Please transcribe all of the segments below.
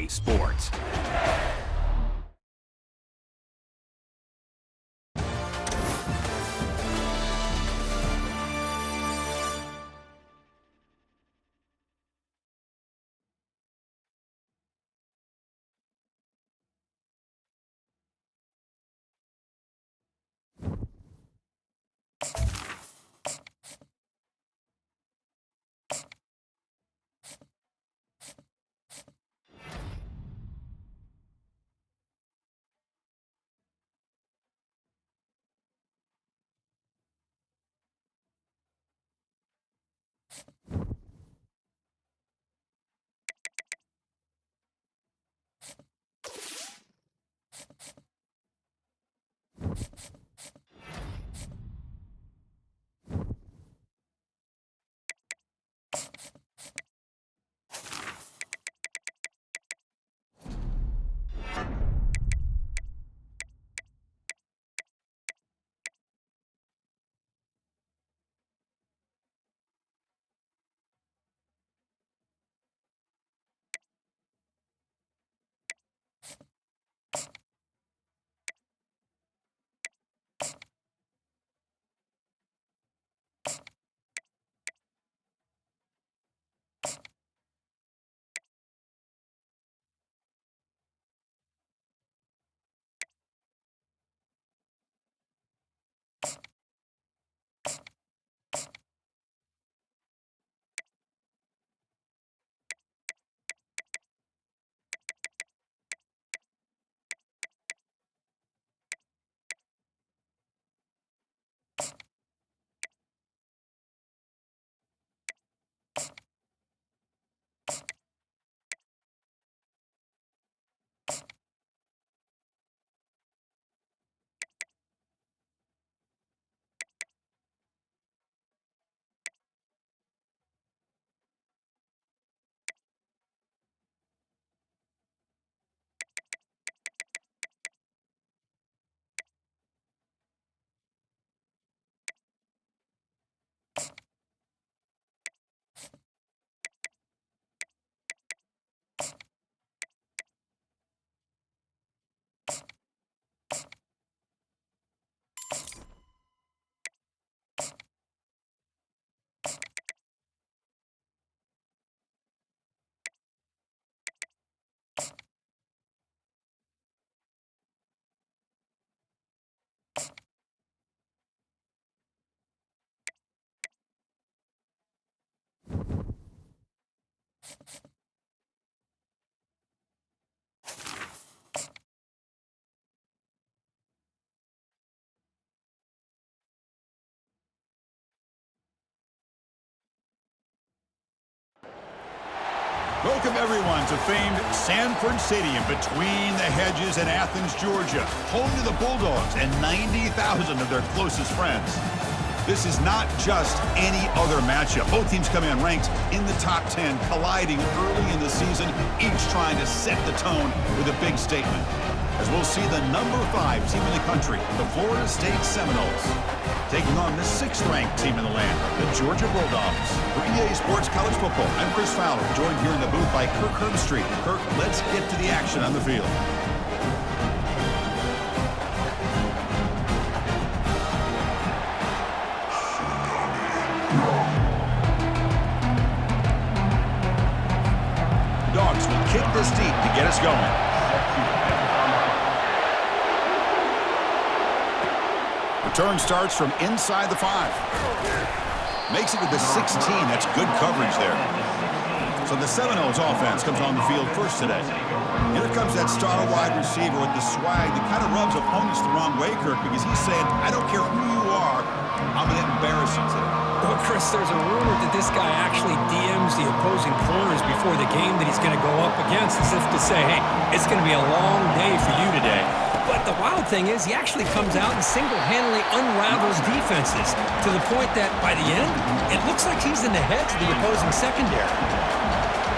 Sports. Welcome, everyone, to famed Sanford Stadium between the hedges in Athens, Georgia, home to the Bulldogs and 90,000 of their closest friends. This is not just any other matchup. Both teams coming unranked in the top 10, colliding early in the season, each trying to set the tone with a big statement. As we'll see the number 5 team in the country, the Florida State Seminoles, taking on the 6th-ranked team in the land, the Georgia Bulldogs. For EA Sports College Football, I'm Chris Fowler, joined here in the booth by Kirk Herbstreit. Kirk, let's get to the action on the field. The Dogs will kick this deep to get us going. Return starts from inside the 5. Makes it to the 16. That's good coverage there. So the Seminoles offense comes on the field first today. Here comes that star wide receiver with the swag that kind of rubs opponents the wrong way, Kirk, because he's saying, I don't care who you are, I'm going to embarrass you today. Well, Chris, there's a rumor that this guy actually DMs the opposing corners before the game that he's going to go up against, as if to say, hey, it's going to be a long day for you today. But the wild thing is he actually comes out and single-handedly unravels defenses to the point that by the end, it looks like he's in the heads of the opposing secondary.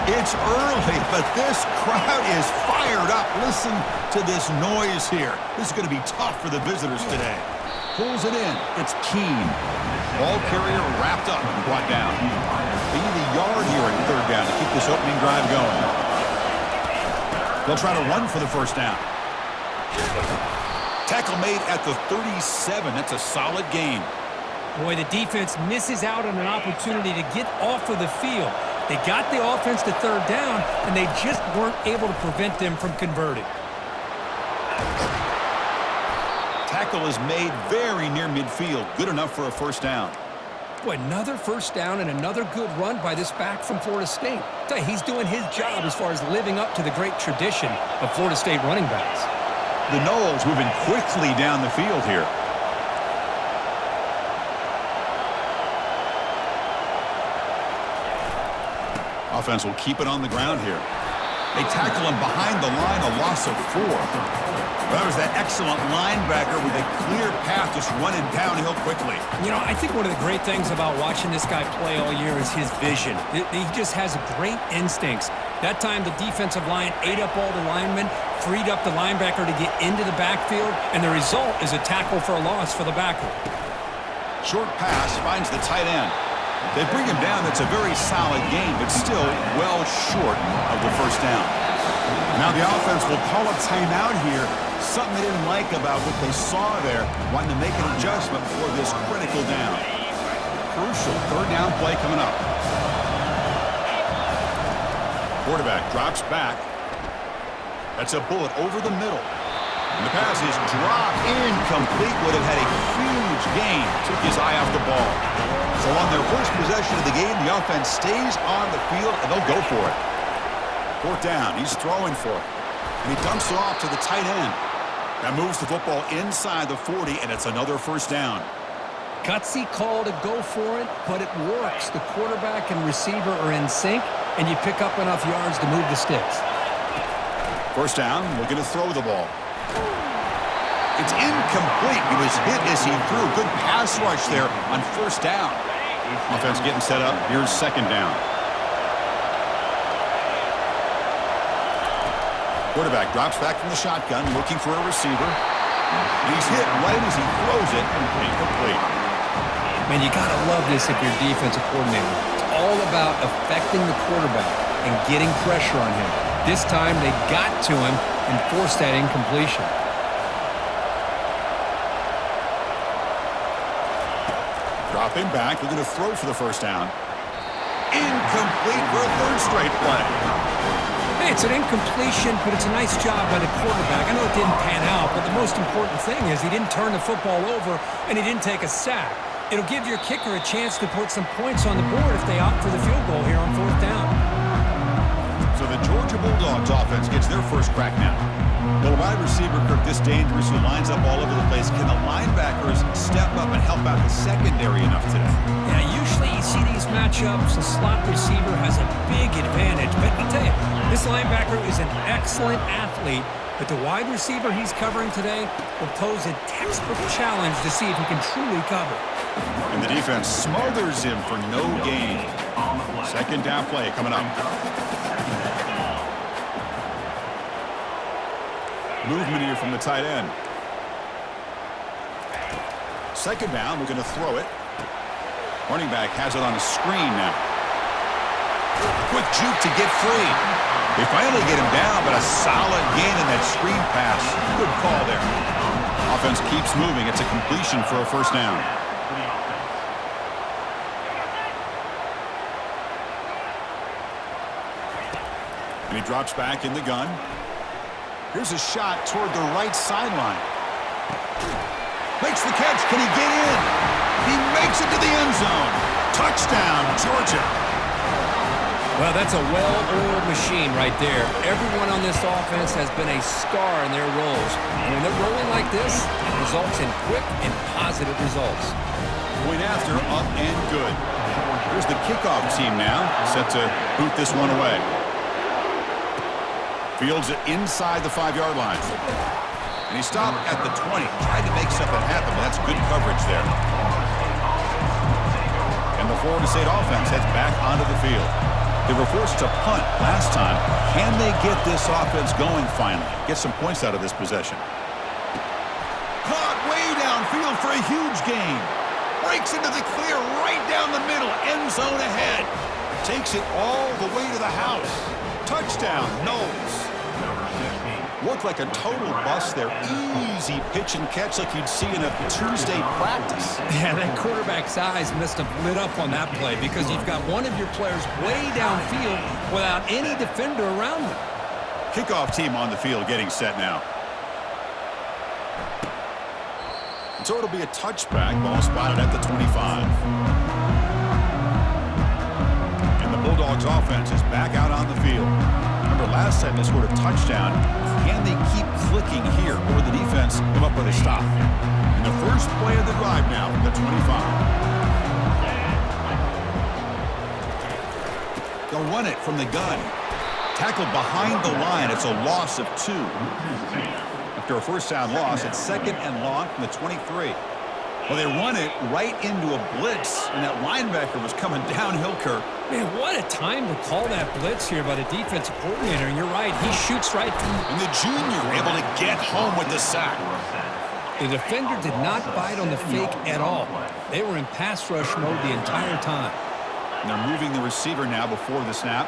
It's early, but this crowd is fired up. Listen to this noise here. This is going to be tough for the visitors today. Pulls it in. It's Keen. Ball carrier wrapped up and brought down. They need a yard here at 3rd down to keep this opening drive going. They'll try to run for the first down. Tackle made at the 37. That's a solid gain. Boy, the defense misses out on an opportunity to get off of the field. They got the offense to third down, and they just weren't able to prevent them from converting. Tackle is made very near midfield. Good enough for a first down. Boy, another first down and another good run by this back from Florida State. Tell you, he's doing his job as far as living up to the great tradition of Florida State running backs. The Noles moving quickly down the field here. Offense will keep it on the ground here. They tackle him behind the line, a loss of 4. That was that excellent linebacker with a clear path just running downhill quickly. You know, I think one of the great things about watching this guy play all year is his vision. He just has great instincts. That time, the defensive line ate up all the linemen, freed up the linebacker to get into the backfield, and the result is a tackle for a loss for the backer. Short pass finds the tight end. They bring him down. That's a very solid game, but still well short of the first down. Now the offense will call a timeout here. Something they didn't like about what they saw there, wanting to make an adjustment for this critical down. Crucial third down play coming up. Quarterback drops back. That's a bullet over the middle. And the pass is dropped incomplete. Would have had a huge gain. Took his eye off the ball. So on their first possession of the game, the offense stays on the field, and they'll go for it. Fourth down. He's throwing for it. And he dumps it off to the tight end. That moves the football inside the 40, and it's another first down. Gutsy call to go for it, but it works. The quarterback and receiver are in sync, and you pick up enough yards to move the sticks. First down, looking to throw the ball. It's incomplete. He was hit as he threw. Good pass rush there on first down. Offense getting set up. Here's second down. Quarterback drops back from the shotgun, looking for a receiver. He's hit right as he throws it. Incomplete. Man, you got to love this if you're a defensive coordinator. It's all about affecting the quarterback and getting pressure on him. This time, they got to him and forced that incompletion. Dropping back, looking to throw for the first down. Incomplete for a third straight play. Hey, it's an incompletion, but it's a nice job by the quarterback. I know it didn't pan out, but the most important thing is he didn't turn the football over and he didn't take a sack. It'll give your kicker a chance to put some points on the board if they opt for the field goal here on fourth down. So the Georgia Bulldogs offense gets their first crack now. Well, wide receiver Kirk this dangerous, who lines up all over the place. Can the linebackers step up and help out the secondary enough today? Yeah, usually you see these matchups, the slot receiver has a big advantage. But I'll tell you, this linebacker is an excellent athlete, but the wide receiver he's covering today will pose a textbook challenge to see if he can truly cover. And the defense smothers him for no gain. Second down play coming up. Movement here from the tight end. Second down, we're going to throw it. Running back has it on a screen now. Quick juke to get free. They finally get him down, but a solid gain in that screen pass. Good call there. Offense keeps moving. It's a completion for a first down. And he drops back in the gun. Here's a shot toward the right sideline. Makes the catch. Can he get in? He makes it to the end zone. Touchdown, Georgia. Well, that's a well-oiled machine right there. Everyone on this offense has been a star in their roles. And when they're rolling like this, it results in quick and positive results. Point after, up and good. Here's the kickoff team now, set to boot this one away. Fields it inside the 5-yard line. And he stopped at the 20. Tried to make something happen, but that's good coverage there. And the Florida State offense heads back onto the field. They were forced to punt last time. Can they get this offense going finally? Get some points out of this possession. Caught way downfield for a huge gain. Breaks into the clear right down the middle. End zone ahead. Takes it all the way to the house. Touchdown, Noles. Looked like a total bust there. Easy pitch and catch like you'd see in a Tuesday practice. Yeah, that quarterback's eyes must have lit up on that play because you've got one of your players way downfield without any defender around them. Kickoff team on the field getting set now. So it'll be a touchback. Ball spotted at the 25. And the Bulldogs offense is back out on the field. Remember last time they scored a touchdown. Can they keep clicking here, or will the defense come up with a stop? And the first play of the drive now from the 25. They'll run it from the gun. Tackled behind the line. It's a loss of 2. After a first down loss, it's 2nd and long from the 23. Well, they run it right into a blitz, and that linebacker was coming downhill, Kirk. Man, what a time to call that blitz here by the defensive coordinator. And you're right, he shoots right through. And the junior able to get home with the sack. The defender did not bite on the fake at all. They were in pass rush mode the entire time. And they're moving the receiver now before the snap.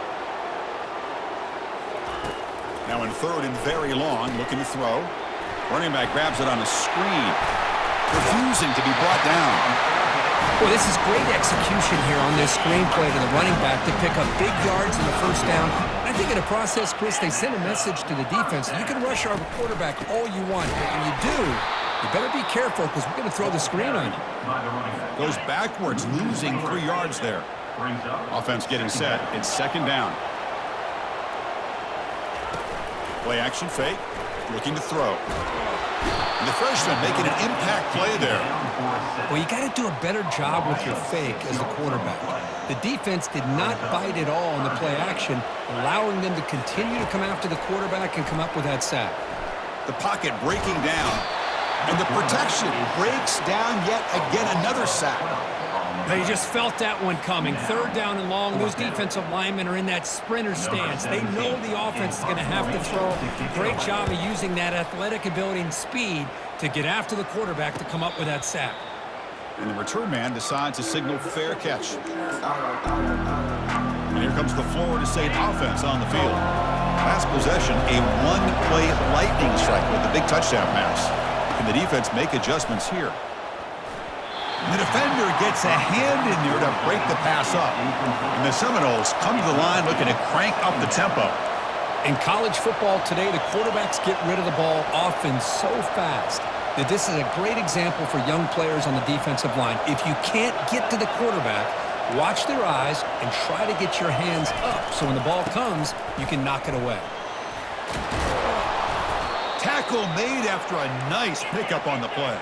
Now in 3rd and very long, looking to throw. Running back grabs it on a screen. Refusing to be brought down. Well, this is great execution here on this screen play to the running back to pick up big yards in the first down. I think in the process, Chris, they send a message to the defense. You can rush our quarterback all you want, but when you do, you better be careful because we're going to throw the screen on you. Goes backwards, losing 3 yards there. Offense getting set. It's 2nd down. Play action fake. Looking to throw. And the freshman making an impact play there. Well, you got to do a better job with your fake as the quarterback. The defense did not bite at all on the play action, allowing them to continue to come after the quarterback and come up with that sack. The pocket breaking down. And the protection breaks down yet again, another sack. They just felt that one coming. 3rd down and long. Those defensive linemen are in that sprinter stance. They know the offense is going to have to throw. Great job of using that athletic ability and speed to get after the quarterback to come up with that sack. And the return man decides to signal fair catch. And here comes the Florida State offense on the field. Last possession, a 1-play lightning strike with a big touchdown pass. Can the defense make adjustments here? The defender gets a hand in there to break the pass up. And the Seminoles come to the line looking to crank up the tempo. In college football today, the quarterbacks get rid of the ball often so fast that this is a great example for young players on the defensive line. If you can't get to the quarterback, watch their eyes and try to get your hands up so when the ball comes, you can knock it away. Tackle made after a nice pickup on the play.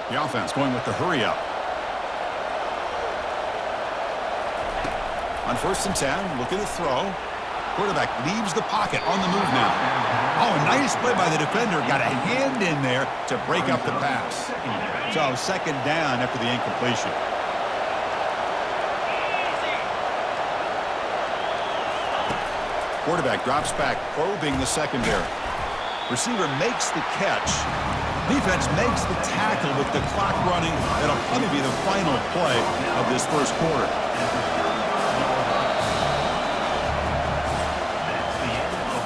The offense going with the hurry up. On 1st and 10, looking to throw. Quarterback leaves the pocket on the move now. Oh, a nice play by the defender. Got a hand in there to break up the pass. So 2nd down after the incompletion. Quarterback drops back, probing the secondary. Receiver makes the catch. Defense makes the tackle with the clock running. That'll probably be the final play of this first quarter.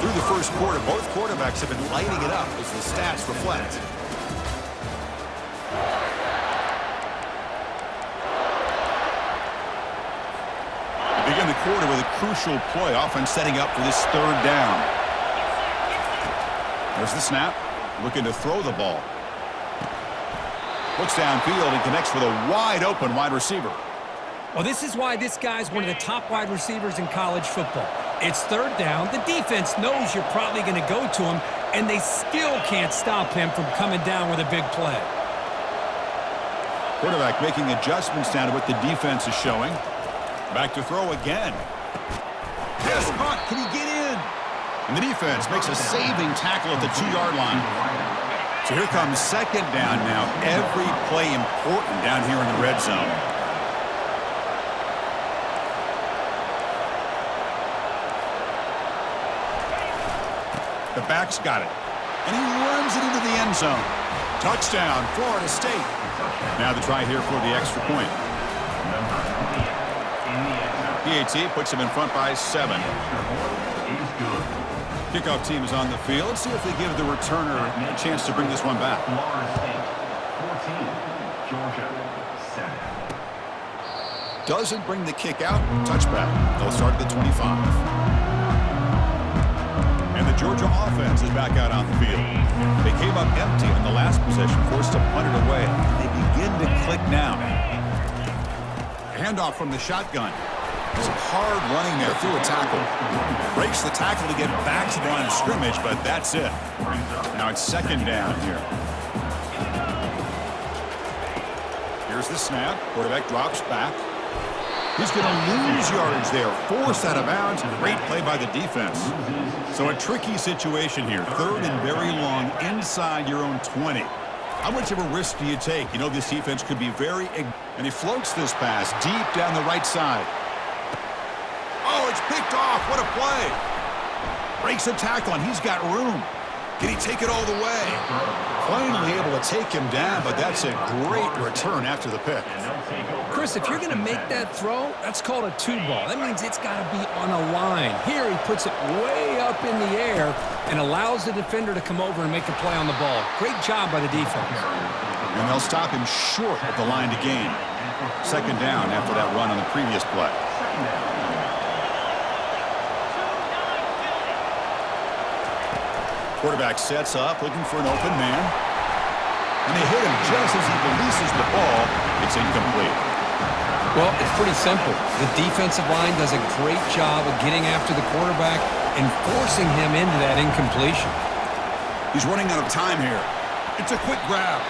Through the first quarter, both quarterbacks have been lighting it up as the stats reflect. They begin the quarter with a crucial play, often setting up for this 3rd down. There's the snap. Looking to throw the ball. Looks downfield and connects with a wide-open wide receiver. Well, this is why this guy's one of the top wide receivers in college football. It's 3rd down. The defense knows you're probably going to go to him, and they still can't stop him from coming down with a big play. Quarterback making adjustments down to what the defense is showing. Back to throw again. Pass caught. Can he get in? And the defense makes a saving tackle at the 2-yard line. So here comes 2nd down now. Every play important down here in the red zone. The back's got it. And he runs it into the end zone. Touchdown, Florida State. Now the try here for the extra point. PAT puts him in front by 7. Kickoff team is on the field. Let's see if they give the returner a chance to bring this one back. 14, Georgia, 7. Doesn't bring the kick out. Touchback. They'll start at the 25. And the Georgia offense is back out on the field. They came up empty on the last possession, forced to punt it away. They begin to click now. Handoff from the shotgun. It's hard running there through a tackle. Breaks the tackle to get back to the line of scrimmage, but that's it. Now it's second down here. Here's the snap. Quarterback drops back. He's going to lose yardage there. Forced out of bounds. Great play by the defense. So a tricky situation here. Third and very long inside your own 20. How much of a risk do you take? You know this defense could be very... And he floats this pass deep down the right side. Oh, it's picked off. What a play. Breaks a tackle, and he's got room. Can he take it all the way? Finally able to take him down, but that's a great return after the pick. Chris, if you're going to make that throw, that's called a two ball. That means it's got to be on a line. Here he puts it way up in the air and allows the defender to come over and make a play on the ball. Great job by the defense. And they'll stop him short of the line to gain. Second down after that run on the previous play. Quarterback sets up, looking for an open man. And they hit him just as he releases the ball. It's incomplete. Well, it's pretty simple. The defensive line does a great job of getting after the quarterback and forcing him into that incompletion. He's running out of time here. It's a quick grab.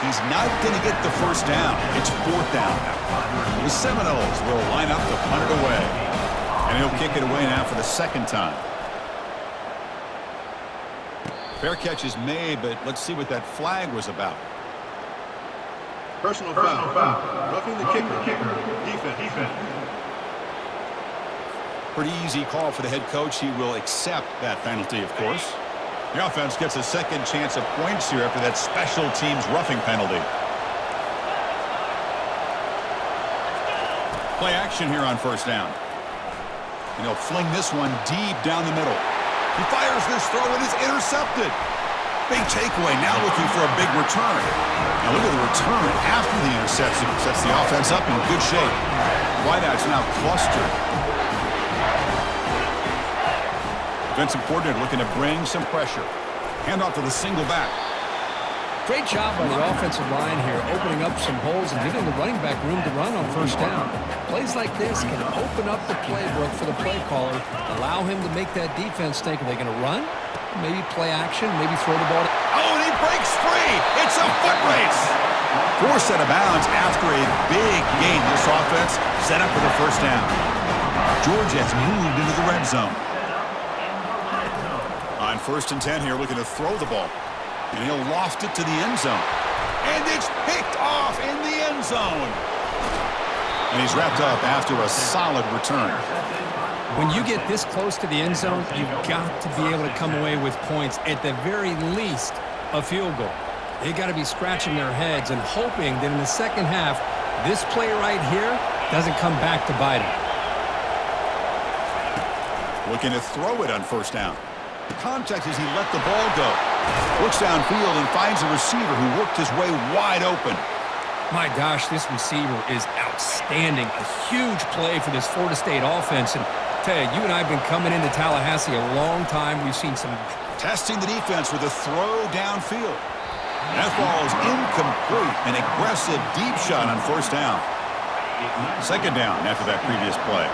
He's not going to get the first down. It's fourth down now. The Seminoles will line up to punt it away. And he'll kick it away now for the second time. Fair catch is made, but let's see what that flag was about. Personal foul. Roughing the kicker. Defense. Pretty easy call for the head coach. He will accept that penalty, of course. The offense gets a second chance at points here after that special teams roughing penalty. Play action here on first down. And he'll fling this one deep down the middle. He fires this throw and is intercepted. Big takeaway, now looking for a big return. Now look at the return after the interception. Sets the offense up in good shape. Wideouts now clustered. Defensive coordinator looking to bring some pressure. Handoff to the single back. Great job by the offensive line here, opening up some holes and giving the running back room to run on first down. Plays like this can open up the playbook for the play caller, allow him to make that defense think, are they going to run? Maybe play action, maybe throw the ball. Oh, and he breaks free. It's a foot race. Forced out of bounds after a big gain. This offense set up for the first down. Georgia has moved into the red zone. On first and 10 here, looking to throw the ball. And he'll loft it to the end zone. And it's picked off in the end zone. And he's wrapped up after a solid return. When you get this close to the end zone, you've got to be able to come away with points, at the very least, a field goal. They've got to be scratching their heads and hoping that in the second half, this play right here doesn't come back to bite them. Looking to throw it on first down. Contact as he let the ball go. Looks downfield and finds a receiver who worked his way wide open. My gosh, this receiver is outstanding. A huge play for this Florida State offense. And tell you, you and I have been coming into Tallahassee a long time. We've seen some... Testing the defense with a throw downfield. That ball is incomplete. An aggressive deep shot on first down. Second down after that previous play.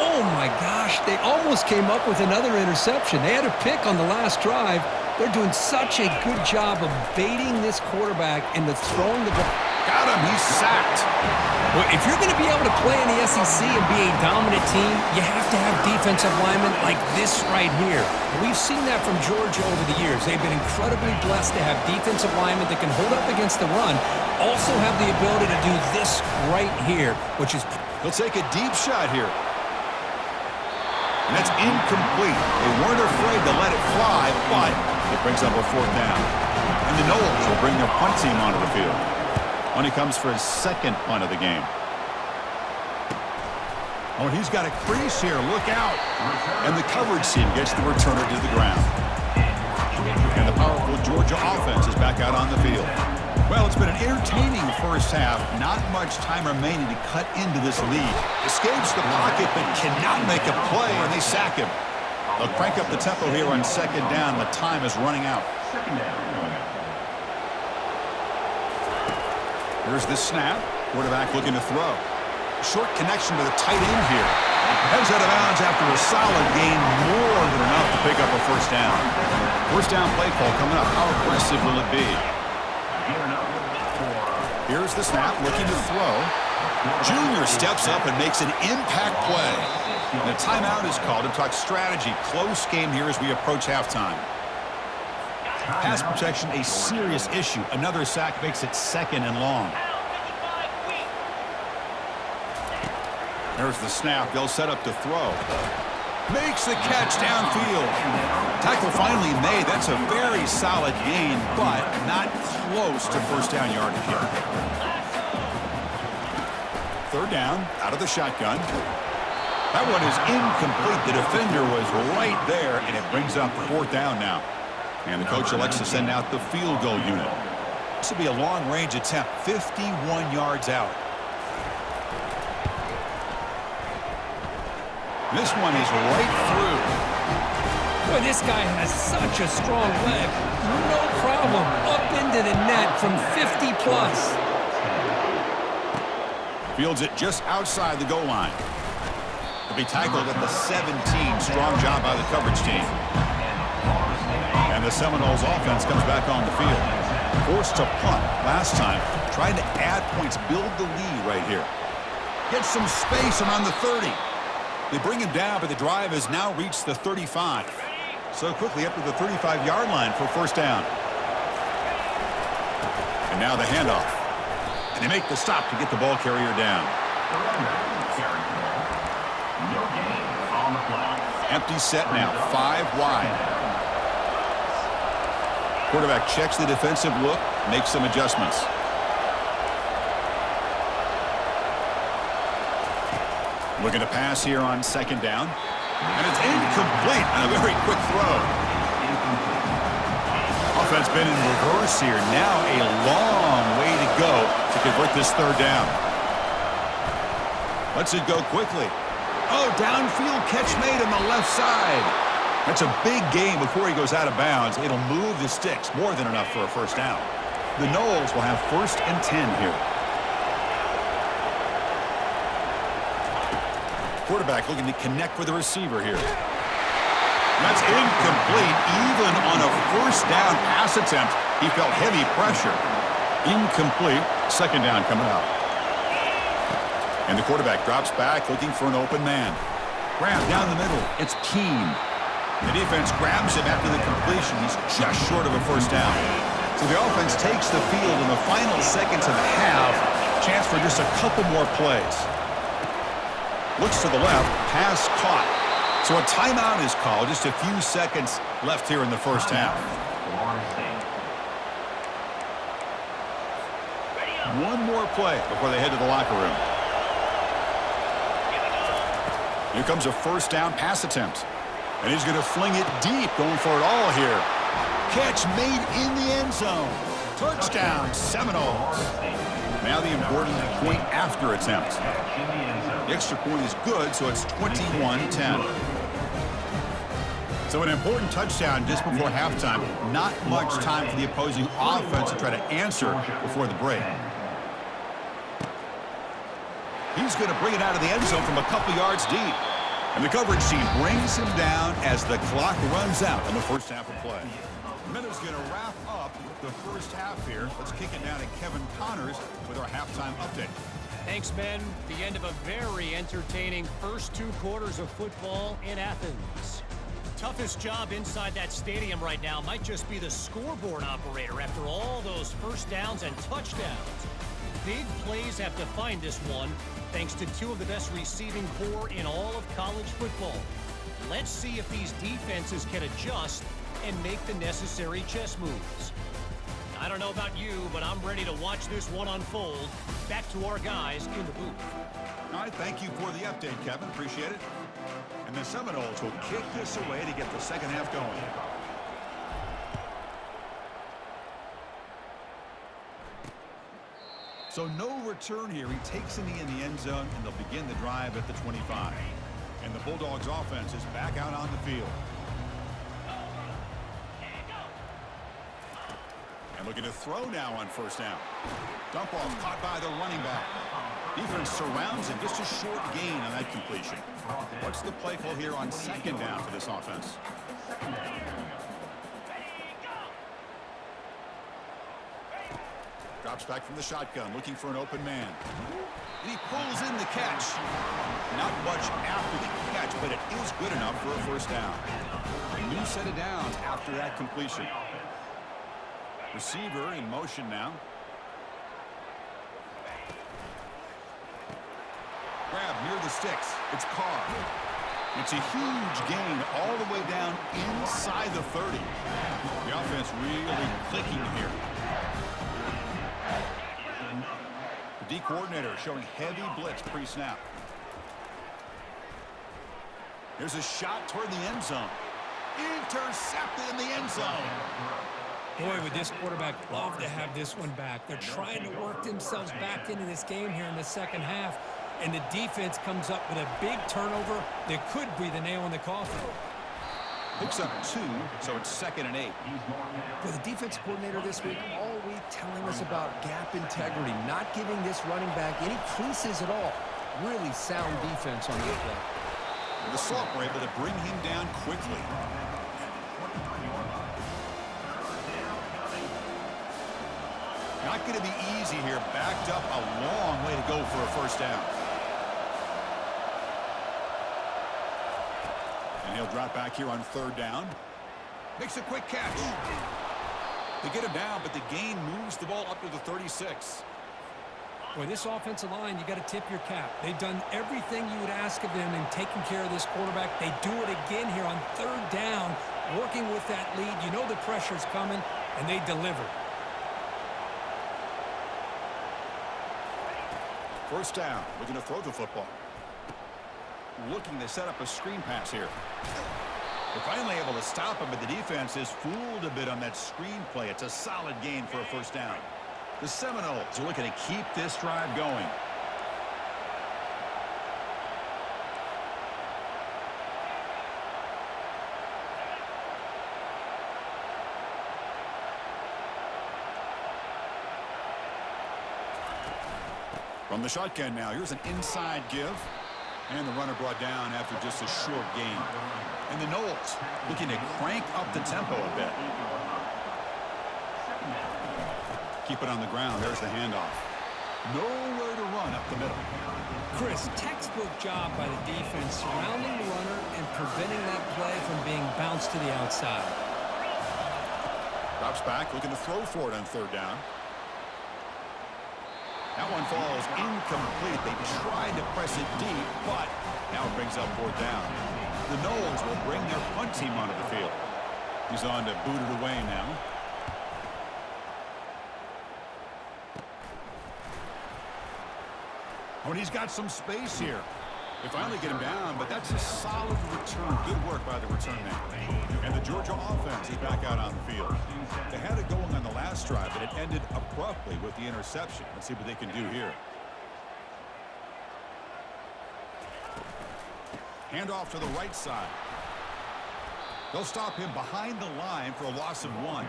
Oh my gosh, they almost came up with another interception. They had a pick on the last drive. They're doing such a good job of baiting this quarterback into throwing the ball. Got him, he's sacked. Well, if you're going to be able to play in the SEC and be a dominant team, you have to have defensive linemen like this right here. And we've seen that from Georgia over the years. They've been incredibly blessed to have defensive linemen that can hold up against the run, also have the ability to do this right here, which is... He'll take a deep shot here. And that's incomplete. They weren't afraid to let it fly, but it brings up a fourth down. And the Noles will bring their punt team onto the field. When he comes for his second punt of the game. Oh, he's got a crease here. Look out. And the coverage team gets the returner to the ground. And the powerful Georgia offense is back out on the field. Well, it's been an entertaining first half. Not much time remaining to cut into this lead. Escapes the pocket, but cannot make a play, and they sack him. They'll crank up the tempo here on second down. The time is running out. Here's the snap. Quarterback looking to throw. Short connection to the tight end here. Heads out of bounds after a solid gain, more than enough to pick up a first down. First down play call coming up. How aggressive will it be? Here's the snap, looking to throw. Junior steps up and makes an impact play. And a timeout is called to talk strategy. Close game here as we approach halftime. Pass protection, a serious issue. Another sack makes it second and long. There's the snap. They'll set up to throw. Makes the catch downfield. Tackle finally made. That's a very solid gain, but not close to first down yardage here. Third down, out of the shotgun. That one is incomplete. The defender was right there, and it brings up fourth down now. And the coach elects to send out the field goal unit. This will be a long-range attempt, 51 yards out. This one is right through. Boy, this guy has such a strong leg. No problem. Up into the net from 50 plus. Fields it just outside the goal line. He'll be tackled at the 17. Strong job by the coverage team. And the Seminoles offense comes back on the field. Forced to punt last time. Trying to add points, build the lead right here. Get some space around the 30. They bring him down, but the drive has now reached the 35. So quickly up to the 35-yard line for first down. And now the handoff. And they make the stop to get the ball carrier down. Empty set now, 5 wide. Quarterback checks the defensive look, makes some adjustments. Looking to pass here on second down. And it's incomplete on a very quick throw. Offense been in reverse here. Now a long way to go to convert this third down. Lets it go quickly. Oh, downfield catch made on the left side. That's a big gain before he goes out of bounds. It'll move the sticks, more than enough for a first down. The Noles will have 1st and 10 here. Quarterback looking to connect with the receiver here. That's incomplete. Even on a first down pass attempt, he felt heavy pressure. Incomplete. Second down coming up. And the quarterback drops back looking for an open man. Grab down the middle. It's Keene. The defense grabs him after the completion. He's just short of a first down. So the offense takes the field in the final seconds of the half. Chance for just a couple more plays. Looks to the left, pass caught. So a timeout is called. Just a few seconds left here in the first half. One more play before they head to the locker room. Here comes a first down pass attempt. And he's going to fling it deep, going for it all here. Catch made in the end zone. Touchdown, Seminoles. Now the important point after attempt. The extra point is good, so it's 21-10. So an important touchdown just before halftime. Not much time for the opposing offense to try to answer before the break. He's going to bring it out of the end zone from a couple yards deep. And the coverage team brings him down as the clock runs out in the first half of play. Minutes going to wrap up the first half here. Let's kick it down to Kevin Connors with our halftime update. Thanks, Ben. The end of a very entertaining first 2 quarters of football in Athens. Toughest job inside that stadium right now might just be the scoreboard operator after all those first downs and touchdowns. Big plays have defined this one, thanks to 2 of the best receiving corps in all of college football. Let's see if these defenses can adjust and make the necessary chess moves. I don't know about you, but I'm ready to watch this one unfold. Back to our guys in the booth. All right, thank you for the update, Kevin. Appreciate it. And the Seminoles will kick this away to get the second half going. So no return here. He takes it in the end zone, and they'll begin the drive at the 25. And the Bulldogs offense is back out on the field. And looking to throw now on first down. Dump off caught by the running back. Defense surrounds him. Just a short gain on that completion. What's the play call here on second down for this offense? Drops back from the shotgun, looking for an open man. And he pulls in the catch. Not much after the catch, but it is good enough for a first down. A new set of downs after that completion. Receiver in motion now. Grab near the sticks. It's Carr. It's a huge gain all the way down inside the 30. The offense really clicking here. The D coordinator showing heavy blitz pre-snap. Here's a shot toward the end zone. Intercepted in the end zone. Boy, would this quarterback love to have this one back. They're trying to work themselves back into this game here in the second half, and the defense comes up with a big turnover that could be the nail in the coffin. Picks up 2, so it's 2nd and 8. For the defense coordinator this week, all week telling us about gap integrity, not giving this running back any creases at all. Really sound defense on that play. The Salt were able to bring him down quickly. Not going to be easy here. Backed up a long way to go for a first down. And he'll drop back here on third down. Makes a quick catch. They get him down, but the gain moves the ball up to the 36. Boy, this offensive line, you got to tip your cap. They've done everything you would ask of them in taking care of this quarterback. They do it again here on third down, working with that lead. You know the pressure's coming, and they deliver. First down, looking to throw the football. Looking to set up a screen pass here. They're finally able to stop him, but the defense is fooled a bit on that screen play. It's a solid gain for a first down. The Seminoles are looking to keep this drive going. From the shotgun now, here's an inside give. And the runner brought down after just a short gain. And the Noles looking to crank up the tempo a bit. Keep it on the ground. There's the handoff. Nowhere to run up the middle. Chris, textbook job by the defense surrounding the runner and preventing that play from being bounced to the outside. Drops back, looking to throw for it on third down. That one falls incomplete. They tried to press it deep, but now it brings up fourth down. The Noles will bring their punt team onto the field. He's on to boot it away now. When he's got some space here. They finally get him down, but that's a solid return. Good work by the return man. And the Georgia offense is back out on the field. They had it going on the last drive, but it ended abruptly with the interception. Let's see what they can do here. Handoff to the right side. They'll stop him behind the line for a loss of 1.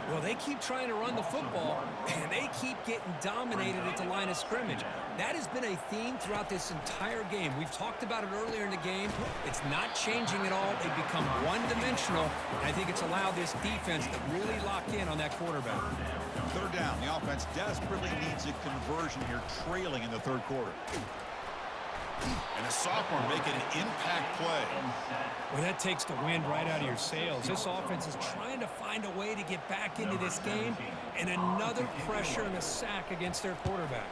Well, they keep trying to run the football, and they keep getting dominated at the line of scrimmage. That has been a theme throughout this entire game. We've talked about it earlier in the game. It's not changing at all. They've become one-dimensional, and I think it's allowed this defense to really lock in on that quarterback. Third down. The offense desperately needs a conversion here, trailing in the third quarter. And a sophomore making an impact play. Well, that takes the wind right out of your sails. This offense is trying to find a way to get back into this game, and another pressure and a sack against their quarterback.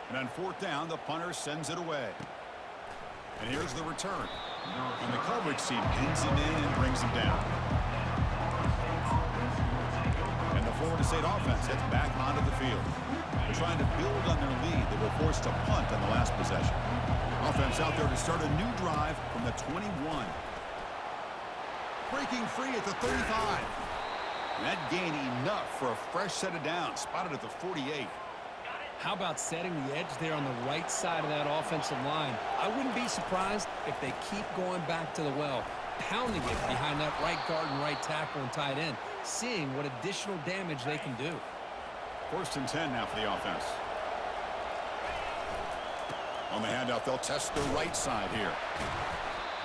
And on fourth down, the punter sends it away. And here's the return. And the coverage team pins him in and brings him down. And the Florida Florida State offense heads back onto the field. They're trying to build on their lead. They were forced to punt on the last possession. Offense out there to start a new drive from the 21. Breaking free at the 35. And that gained enough for a fresh set of downs, spotted at the 48. How about setting the edge there on the right side of that offensive line? I wouldn't be surprised if they keep going back to the well, pounding it behind that right guard and right tackle and tight end, seeing what additional damage they can do. 1st and 10 now for the offense. On the handout, they'll test the right side here.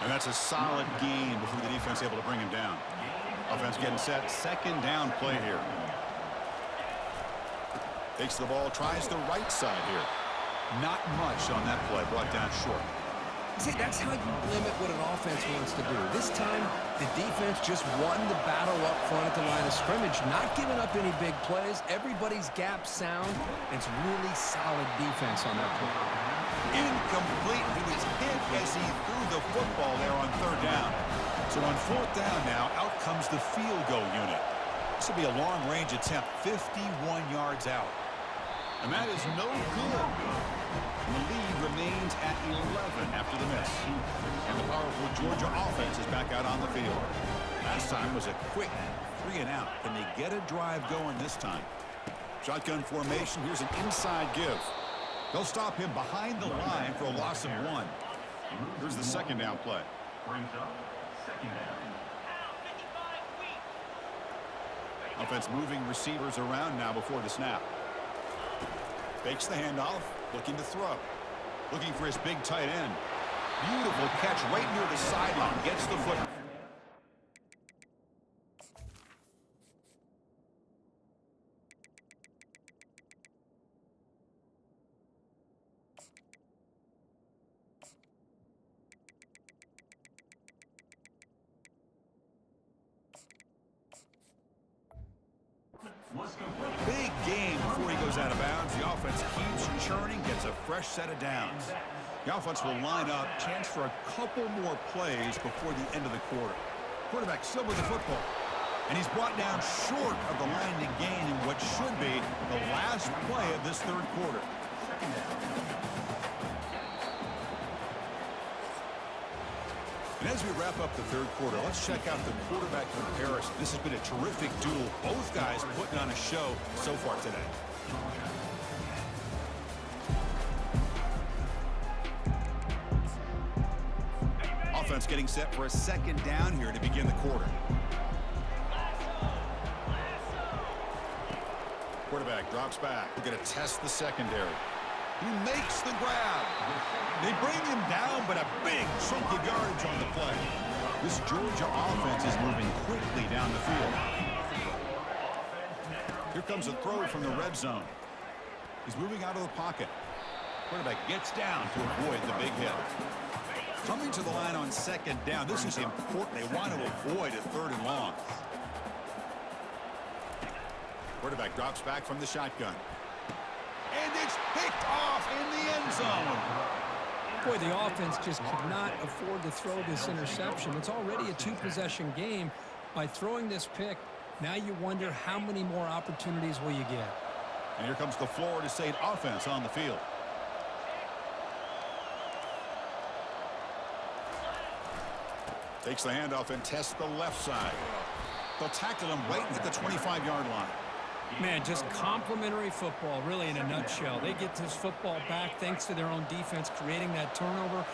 And that's a solid gain before the defense able to bring him down. Offense getting set. 2nd down play here. Takes the ball, tries the right side here. Not much on that play, brought down short. See, that's how you limit what an offense wants to do. This time, the defense just won the battle up front at the line of scrimmage, not giving up any big plays. Everybody's gap sound. It's really solid defense on that play. Incomplete. He was hit as he threw the football there on 3rd down. So on 4th down now, out comes the field goal unit. This will be a long-range attempt, 51 yards out. And that is no good. The lead remains at 11 after the miss. And the powerful Georgia offense is back out on the field. Last time was a quick 3 and out. Can they get a drive going this time? Shotgun formation. Here's an inside give. They'll stop him behind the line for a loss of 1. Here's the 2nd down play. Brings up 2nd down. Offense moving receivers around now before the snap. Fakes the handoff, looking to throw. Looking for his big tight end. Beautiful catch right near the sideline. Gets the foot. Big game before he goes out of bounds. The offense keeps churning, gets a fresh set of downs. The offense will line up, chance for a couple more plays before the end of the quarter. Quarterback still with the football. And he's brought down short of the line to gain in what should be the last play of this 3rd quarter. And as we wrap up the 3rd quarter, let's check out the quarterback comparison. This has been a terrific duel. Both guys putting on a show so far today. Offense getting set for a 2nd down here to begin the quarter. Quarterback drops back. We're going to test the secondary. He makes the grab. They bring him down, but a big chunk of yardage on the play. This Georgia offense is moving quickly down the field. Here comes a throw from the red zone. He's moving out of the pocket. Quarterback gets down to avoid the big hit. Coming to the line on 2nd down. This is important. They want to avoid a 3rd and long. Quarterback drops back from the shotgun. And it's picked off in the end zone. Boy, the offense just could not afford to throw this interception. It's already a 2-possession game. By throwing this pick, now you wonder how many more opportunities will you get. And here comes the Florida State offense on the field. Takes the handoff and tests the left side. They'll tackle him right at the 25-yard line. Man, just complimentary football, really, in a nutshell. They get this football back thanks to their own defense, creating that turnover,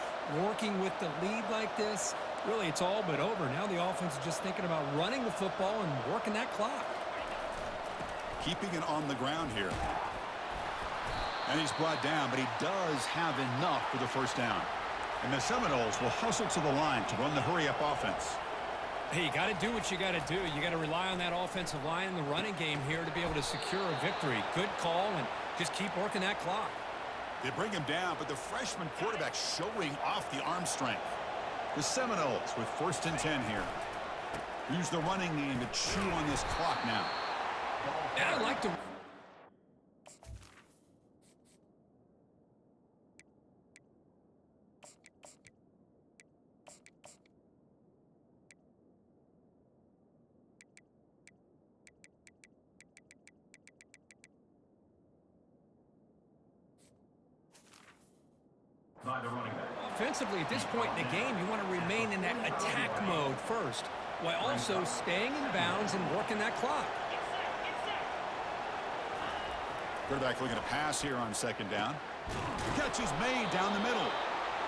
working with the lead like this. Really, it's all but over. Now the offense is just thinking about running the football and working that clock. Keeping it on the ground here. And he's brought down, but he does have enough for the 1st down. And the Seminoles will hustle to the line to run the hurry-up offense. Hey, you got to do what you got to do. You got to rely on that offensive line in the running game here to be able to secure a victory. Good call, and just keep working that clock. They bring him down, but the freshman quarterback showing off the arm strength. The Seminoles with 1st and 10 here. Use the running game to chew on this clock now. And I like to... defensively at this point in the game, you want to remain in that attack mode first, while also staying in bounds and working that clock. Quarterback looking to pass here on second down. Catch is made down the middle.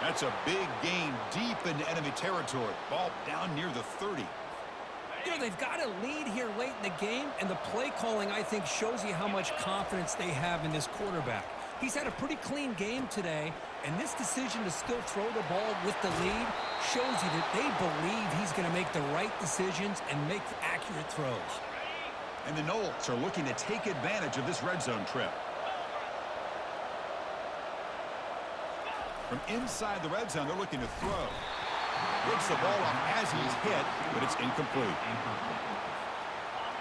That's a big gain deep into enemy territory. Ball down near the 30. You know, they've got a lead here late in the game, and the play calling, I think, shows you how much confidence they have in this quarterback. He's had a pretty clean game today, and this decision to still throw the ball with the lead shows you that they believe he's going to make the right decisions and make accurate throws. And the Knowles are looking to take advantage of this red zone trip. From inside the red zone, they're looking to throw. Gets the ball off as he's hit, but it's incomplete.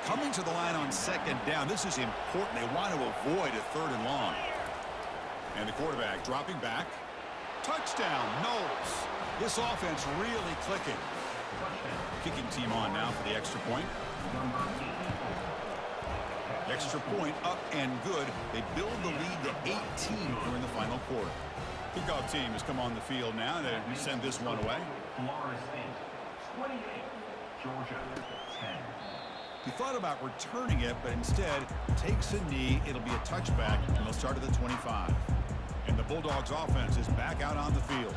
Coming to the line on second down, this is important. They want to avoid a 3rd and long. And the quarterback dropping back. Touchdown, Knowles. This offense really clicking. Kicking team on now for the extra point. Extra point up and good. They build the lead to 18 here in the final quarter. Kickoff team has come on the field now to send this one away. Florida State, 28. Georgia, 10. He thought about returning it, but instead takes a knee. It'll be a touchback, and they'll start at the 25. And the Bulldogs offense is back out on the field.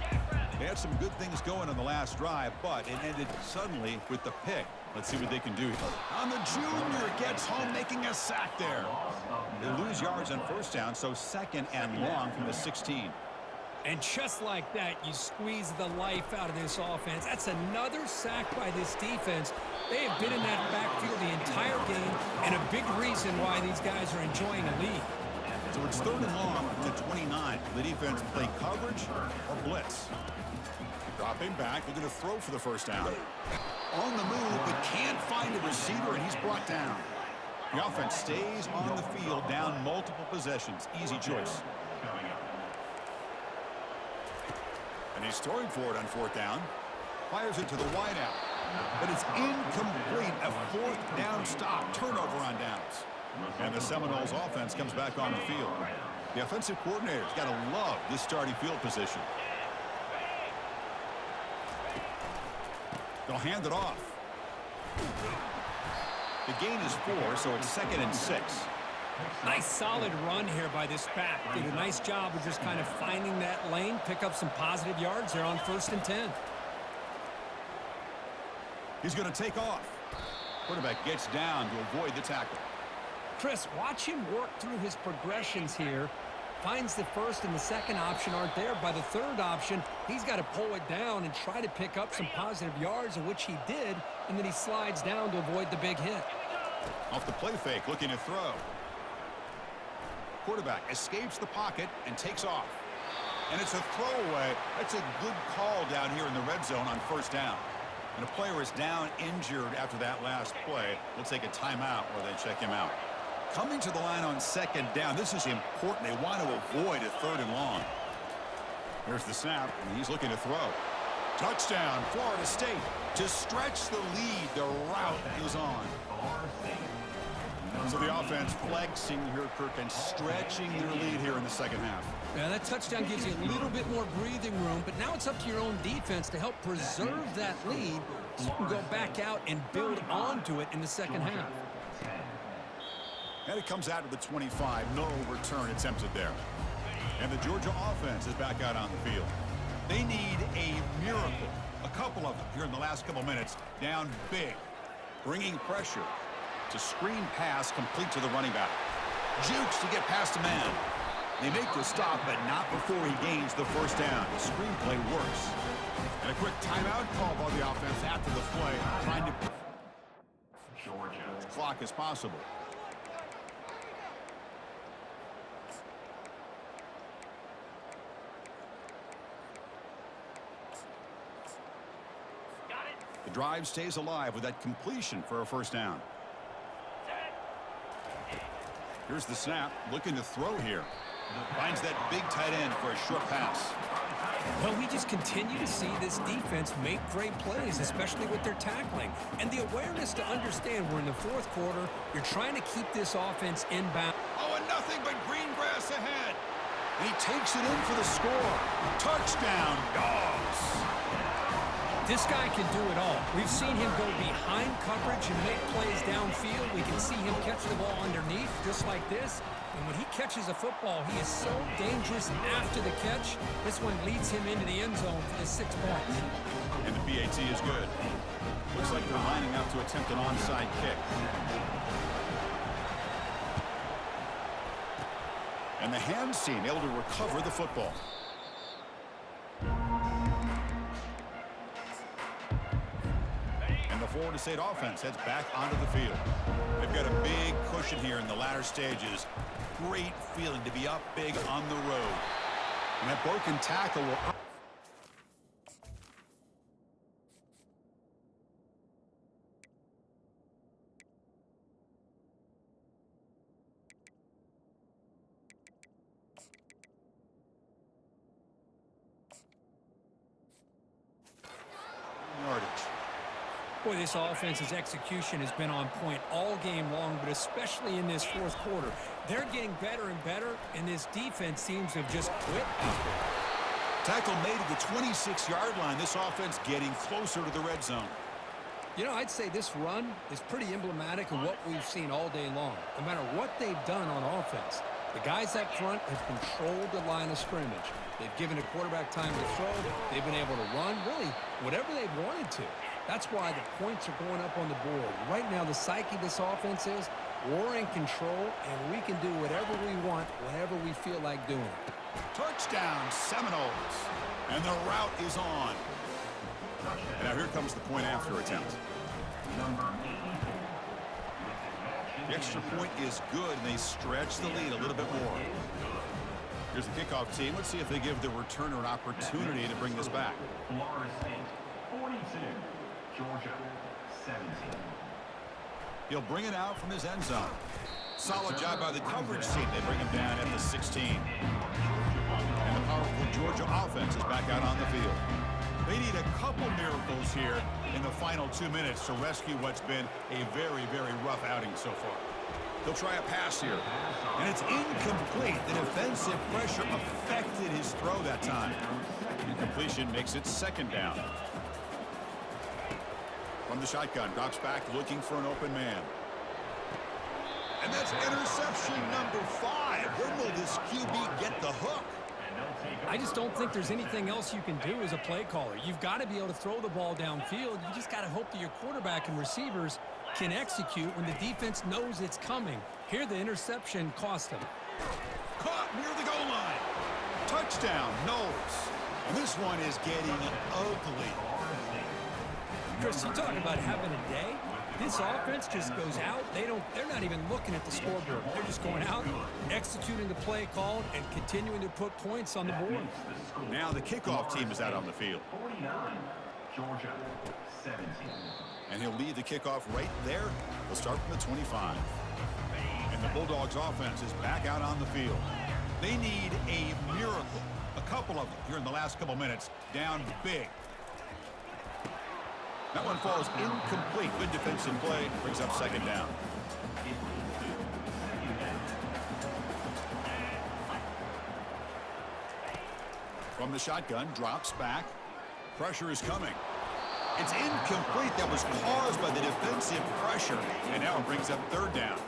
They had some good things going on the last drive, but it ended suddenly with the pick. Let's see what they can do here. On the junior, gets home, making a sack there. They lose yards on first down, so 2nd and long from the 16. And just like that, you squeeze the life out of this offense. That's another sack by this defense. They have been in that backfield the entire game, and a big reason why these guys are enjoying a lead. So it's 3rd and long from the 29. The defense play coverage or blitz. Dropping back, looking to throw for the first down. On the move, but can't find a receiver, and he's brought down. The offense stays on the field, down multiple possessions. Easy choice. And he's throwing for it on 4th down. Fires it to the wideout. But it's incomplete. A 4th down stop. Turnover on downs. And the Seminoles offense comes back on the field. The offensive coordinator's got to love this starting field position. They'll hand it off. The gain is 4, so it's 2nd and 6. Nice solid run here by this back. Did a nice job of just kind of finding that lane, pick up some positive yards there on 1st and 10. He's going to take off. Quarterback gets down to avoid the tackle. Chris, watch him work through his progressions here. Finds the 1st and the 2nd option aren't there. By the 3rd option, he's got to pull it down and try to pick up some positive yards, which he did, and then he slides down to avoid the big hit. Off the play fake, looking to throw. Quarterback escapes the pocket and takes off. And it's a throwaway. That's a good call down here in the red zone on 1st down. And a player is down injured after that last play. We'll take a timeout where they check him out. Coming to the line on 2nd down. This is important. They want to avoid a 3rd and long. Here's the snap, and he's looking to throw. Touchdown, Florida State. To stretch the lead, the route is on. So the offense flexing here, Kirk, and stretching their lead here in the 2nd half. Yeah, that touchdown gives you a little bit more breathing room, but now it's up to your own defense to help preserve that lead so you can go back out and build onto it in the 2nd half. And it comes out to the 25. No return attempted there. And the Georgia offense is back out on the field. They need a miracle. A couple of them here in the last couple minutes. Down big. Bringing pressure. To screen pass complete to the running back. Jukes to get past a man. They make the stop, but not before he gains the 1st down. The screenplay works. And a quick timeout call by the offense after the play, trying to Georgia. as clock as possible. The drive stays alive with that completion for a 1st down. Here's the snap, looking to throw here. Finds that big tight end for a short pass. Well, we just continue to see this defense make great plays, especially with their tackling. And the awareness to understand we're in the 4th quarter, you're trying to keep this offense inbound. Oh, and nothing but green grass ahead. And he takes it in for the score. Touchdown, Dogs. This guy can do it all. We've seen him go behind coverage and make plays downfield. We can see him catch the ball underneath, just like this. And when he catches a football, he is so dangerous after the catch. This one leads him into the end zone for the 6 points. And the PAT is good. Looks like they're lining up to attempt an onside kick. And the hands team able to recover the football. And the Florida State offense heads back onto the field. They've got a big cushion here in the latter stages. Great feeling to be up big on the road. And that broken tackle will... Boy, this offense's execution has been on point all game long, but especially in this fourth quarter. They're getting better and better, and this defense seems to have just quit out there. Tackle made at the 26-yard line. This offense getting closer to the red zone. You know, I'd say this run is pretty emblematic of what we've seen all day long. No matter what they've done on offense, the guys up front have controlled the line of scrimmage. They've given the quarterback time to throw. They've been able to run, really, whatever they've wanted to. That's why the points are going up on the board. Right now, the psyche of this offense is we're in control, and we can do whatever we want, whenever we feel like doing it. Touchdown, Seminoles. And the route is on. And now here comes the point after attempt. The extra point is good, and they stretch the lead a little bit more. Here's the kickoff team. Let's see if they give the returner an opportunity to bring this back. Florida State 42, Georgia 17. He'll bring it out from his end zone. Solid job by the coverage team. They bring him down at the 16. And the powerful Georgia offense is back out on the field. They need a couple miracles here in the final 2 minutes to rescue what's been a very, very rough outing so far. He'll try a pass here. And it's incomplete. The defensive pressure affected his throw that time. Incompletion makes it second down. From the shotgun, drops back looking for an open man. And that's interception number 5. When will this QB get the hook? I just don't think there's anything else you can do as a play caller. You've got to be able to throw the ball downfield. You just got to hope that your quarterback and receivers can execute when the defense knows it's coming. Here, the interception cost him. Caught near the goal line. Touchdown, Knowles. And this one is getting ugly. Chris, you talking about having a day? This offense just goes out. They're not even looking at the scoreboard. They're just going out, executing the play called, and continuing to put points on the board. Now the kickoff team is out on the field. 49, Georgia 17. And he'll lead the kickoff right there. We'll start from the 25. And the Bulldogs offense is back out on the field. They need a miracle. A couple of them here in the last couple minutes. Down big. That one falls incomplete. Good defensive play. Brings up second down. From the shotgun, drops back. Pressure is coming. It's incomplete. That was caused by the defensive pressure. And now it brings up third down.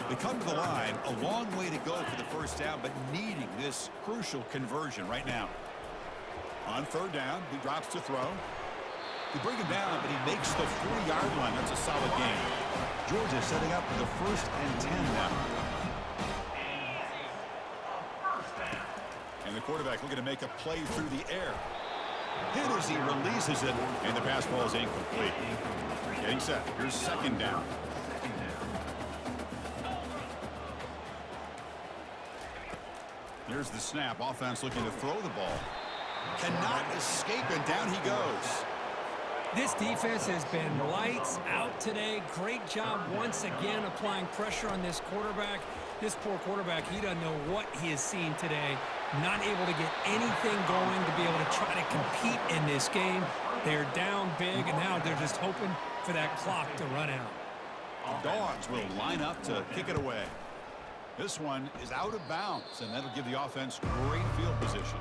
They come to the line. A long way to go for the first down, but needing this crucial conversion right now. On third down, he drops to throw. They bring him down, but he makes the 40-yard line. That's a solid gain. Georgia setting up the 1st and 10 now. And the quarterback looking to make a play through the air. Hit as he releases it, and the pass ball is incomplete. Getting set. Here's second down. Here's the snap. Offense looking to throw the ball. Cannot escape, and down he goes. This defense has been lights out today. Great job once again applying pressure on this quarterback. This poor quarterback, he doesn't know what he has seen today. Not able to get anything going to be able to try to compete in this game. They're down big, and now they're just hoping for that clock to run out. The Dogs will line up to kick it away. This one is out of bounds, and that'll give the offense great field position.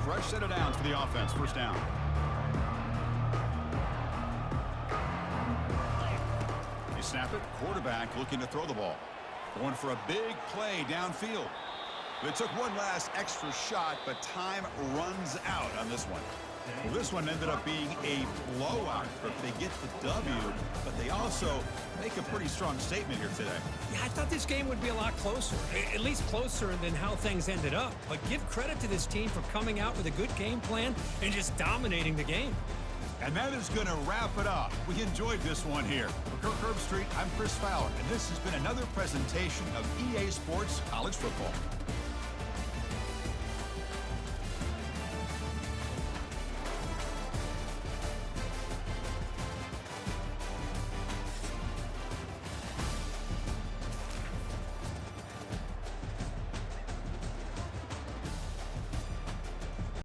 Fresh set of downs for the offense. First down. They snap it. Quarterback looking to throw the ball. Going for a big play downfield. They took one last extra shot, but time runs out on this one. Well, this one ended up being a blowout. But they get the W, but they also make a pretty strong statement here today. Yeah, I thought this game would be a lot closer, at least closer than how things ended up. But give credit to this team for coming out with a good game plan and just dominating the game. And that is going to wrap it up. We enjoyed this one here. For Kirk Herbstreit, I'm Chris Fowler, and this has been another presentation of EA Sports College Football.